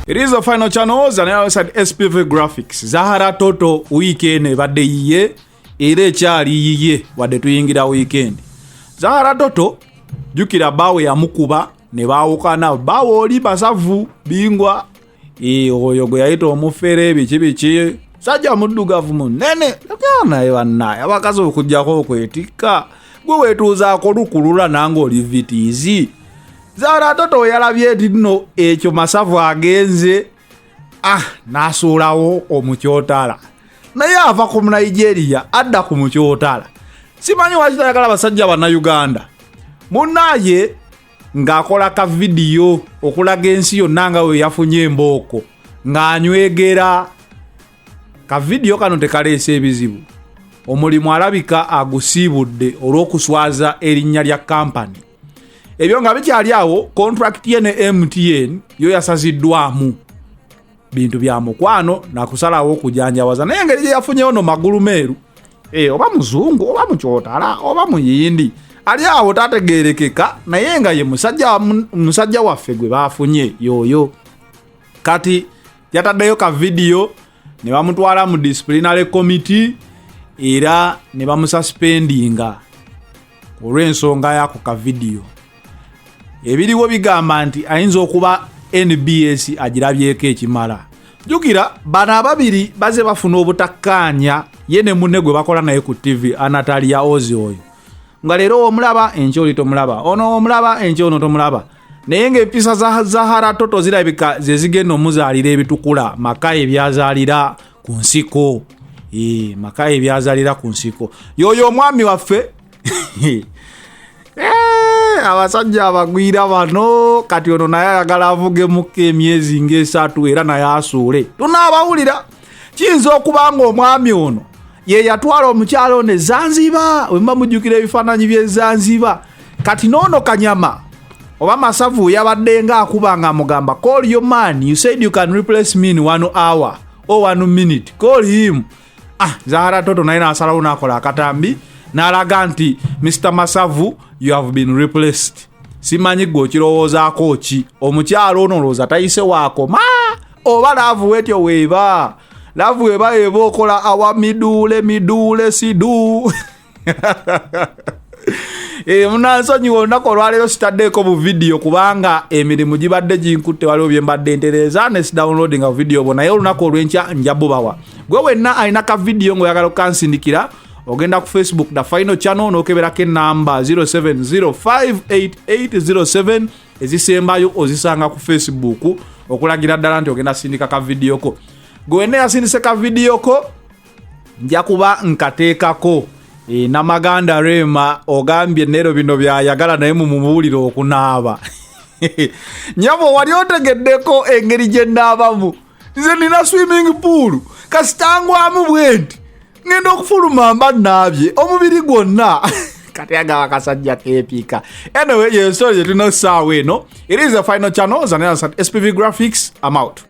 It is the final channels and I said SPV Graphics. Zahara Toto weekend badde yiye ere kyali yiye wadde tuyingira weekend. Zahara Toto jukira bawe ya mukuba ne baawukana bawo oli basavu bingwa oyo gwe yayita omufere bikibichi sajja muddugavu munene kana ewanna abakazi okujjako okwetikka gwe wetuuzaako lukulula nange oli vitiizi. Zahara Toto yalabye dino ekyo masavu agenze nasuulawo omukyotala naye ava ku Nigeria adda ku mukyotala. Simanyi wakitayagala basajja bana Uganda munaye ng'akola ka video okulaga ensi yonna nga we yafunye embooko ng'anywegera. Ka video kano tekaleese ebizibu, omulimu alabika agusiibudde olw'okuswaza erinnya lya kampani. Ebyo nga bikyali awo, contract ye ne MTN yo yasaziddwamu bintu bya mukwano nakusalawo okujanjawaza. Naye engeri gye yafunyeyo no magulu meeru oba muzungu oba mukyotala oba muyindi ali awo tategerekeka, naye nga ye musajja waffe gwe baafunye yoyo. Kati yataddeyo ka video ne bamutwala mu disciplinary committee era ne bamususpendinga olw'ensonga y'ako ka video. Ebiriwo bigamba nti ayinza okuba NBS agirabyeko ekimala. Jukira bano ababiri baze bafuna obutakkaanya ye ne munne gwe bakola naye ku TV Anatalia Ozi oyo. Nga leero omulaba enkyo oli tomulaba, ono omulaba enkyo ono tomulaba. Naye ng'empisa za Zahara Toto zirabika ze zigenda omuzaalira ebitukula maka ebyazaalira ku nsiko. Maka ebyazaalira ku nsiko. Yoyo omwami waffe abasajja abagwira bano kati ono naye ayagala avugemuko emyezi ng'esatu era naye asuule. Tunaabawulira kiyinza okuba nga omwami ono ye yatwala omukyalo ne Zanzibar, wemba mujjukira ebifaananyi by'e Zanzibar. Kati noono Kanyama oba Masavu yabadde nga akuba nga amugamba, call your man, you said you can replace me in 1 hour or 1 minute, call him. Zahara Toto naye n'asalawo n'akola akatambi n'alaga nti Mr. Masavu, you have been replaced. Simanyi gwe okirowoozaako ki? Omukyalo ono olowooza tayise waakoma oba laavu wetyo weeba laavu weeba eba okola awa miduule sidu. Munansonyiwa olunaku olwaleero sitaddeeko mu video kubanga emirimu gibadde ginkutte waliwo bye mbadde entereza ne sidownloading nga video bo, naye olunaku olw'enkya nja bubawa. Gwe wenna alina ka video ng'oyagala okansindikira ogenda ku Facebook da final channel n'okeberako enamba 07058807 ezisembayo ozisanga ku Facebook okulagira ddala nti ogenda sindika ka video ko. Gwe wenna yasindise ka video ko nja kuba nkateekako Namaganda Rema ogambye nero bino byayagala naye mumubuulire okunaaba. Nyabo wali otegeddeko engeri gye naabamu. Nze nina swimming pool kasitangwamu bwenti ngenda okufuluma mba naabye omubiri gwonna. Kati agaba kasajja keepika. Anyway, ye story tulina saawa eno. It is the final channel. Zanela SPV Graphics. I'm out.